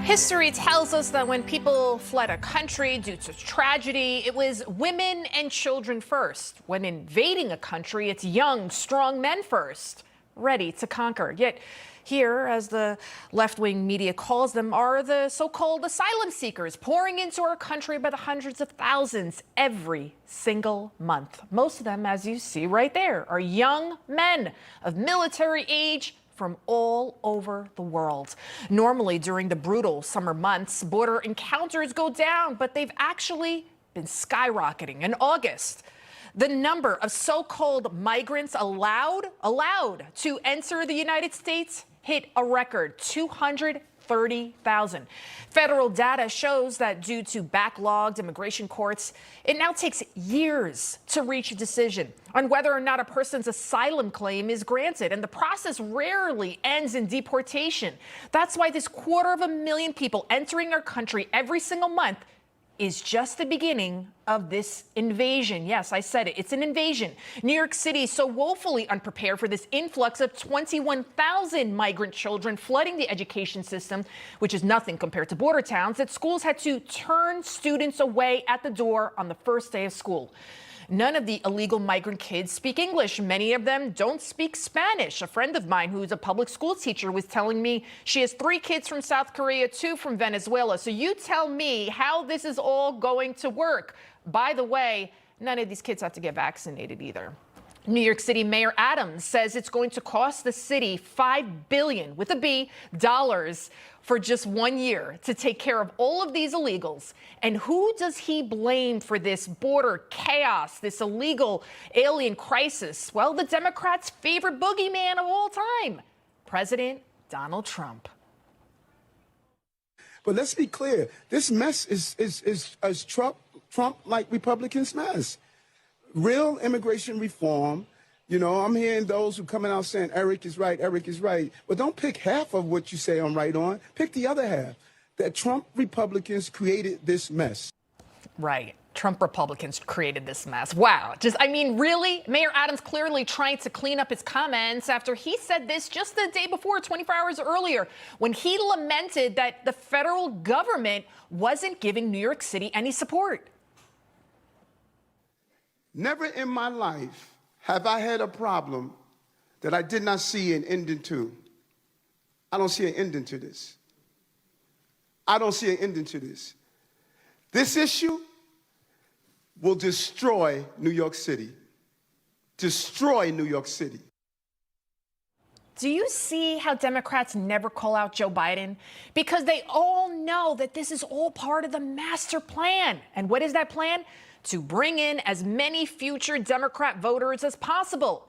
History tells us that when people fled a country due to tragedy, it was women and children first. When invading a country, it's young, strong men first, ready to conquer. Yet here, as the left-wing media calls them, are the so-called asylum seekers pouring into our country by the hundreds of thousands every single month. Most of them, as you see right there, are young men of military age from all over the world. Normally, during the brutal summer months, border encounters go down, but they've actually been skyrocketing. In August, the number of so-called migrants allowed to enter the United States hit a record 230,000. Federal data shows that due to backlogged immigration courts, it now takes years to reach a decision on whether or not a person's asylum claim is granted, and the process rarely ends in deportation. That's why this 250,000 people entering our country every single month is just the beginning of this invasion. Yes, I said it. It's an invasion. New York City is so woefully unprepared for this influx of 21,000 migrant children flooding the education system, which is nothing compared to border towns, that schools had to turn students away at the door on the first day of school. None of the illegal migrant kids speak English. Many of them don't speak Spanish. A friend of mine who's a public school teacher was telling me she has 3 kids from South Korea, 2 from Venezuela. So you tell me how this is all going to work. By the way, none of these kids have to get vaccinated either. New York City Mayor Adams says it's going to cost the city $5 billion, with a B, dollars for just 1 year to take care of all of these illegals. And who does he blame for this border chaos, this illegal alien crisis? Well, the Democrats' favorite boogeyman of all time, President Donald Trump. But let's be clear, this mess is Trump like Republicans mess. Real immigration reform. You know, I'm hearing those who coming out saying Eric is right, Eric is right. But don't pick half of what you say I'm right on. Pick the other half. That Trump Republicans created this mess. Right. Trump Republicans created this mess. Wow. Really? Mayor Adams clearly trying to clean up his comments after he said this just the day before, 24 hours earlier, when he lamented that the federal government wasn't giving New York City any support. Never in my life have I had a problem that I did not see an ending to. I don't see an ending to this. I don't see an ending to this. This issue will destroy New York City. Destroy New York City. Do you see how Democrats never call out Joe Biden? Because they all know that this is all part of the master plan. And what is that plan? To bring in as many future Democrat voters as possible.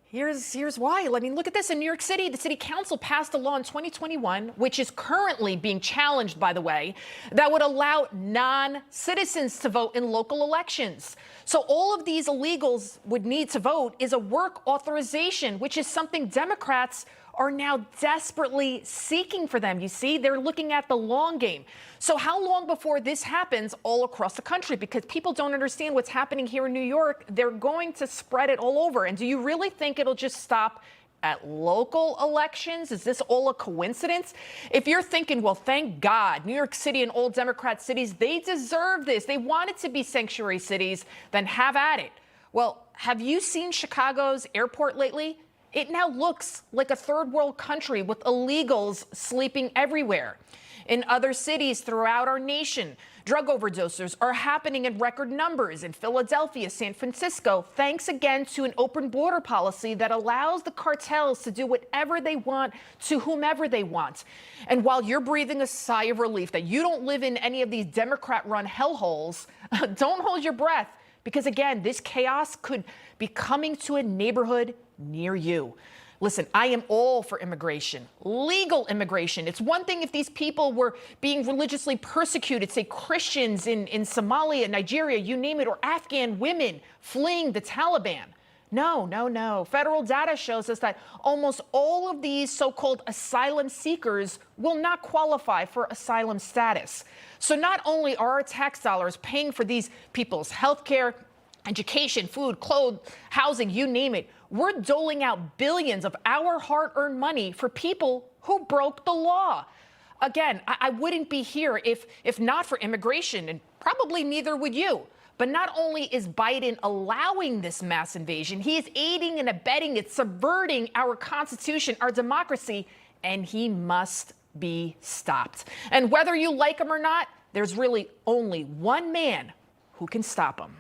Here's why. Look at this. In New York City, the city council passed a law in 2021, which is currently being challenged, by the way, that would allow non-citizens to vote in local elections. So all of these illegals would need to vote is a work authorization, which is something Democrats are now desperately seeking for them. You see, they're looking at the long game. So how long before this happens all across the country? Because people don't understand what's happening here in New York. They're going to spread it all over. And do you really think it'll just stop at local elections? Is this all a coincidence? If you're thinking, well, thank God, New York City and all Democrat cities, they deserve this. They want it to be sanctuary cities, then have at it. Well, have you seen Chicago's airport lately? It now looks like a third world country with illegals sleeping everywhere. In other cities throughout our nation, drug overdoses are happening in record numbers in Philadelphia, San Francisco, thanks again to an open border policy that allows the cartels to do whatever they want to whomever they want. And while you're breathing a sigh of relief that you don't live in any of these Democrat-run hellholes, don't hold your breath, because again, this chaos could be coming to a neighborhood near you. Listen, I am all for immigration, legal immigration. It's one thing if these people were being religiously persecuted, say Christians in Somalia, Nigeria, you name it, or Afghan women fleeing the Taliban. No. Federal data shows us that almost all of these so-called asylum seekers will not qualify for asylum status. So not only are our tax dollars paying for these people's health care, education, food, clothes, housing, you name it, we're doling out billions of our hard-earned money for people who broke the law. Again, I wouldn't be here if not for immigration, and probably neither would you. But not only is Biden allowing this mass invasion, he is aiding and abetting it, subverting our Constitution, our democracy, and he must be stopped. And whether you like him or not, there's really only one man who can stop him.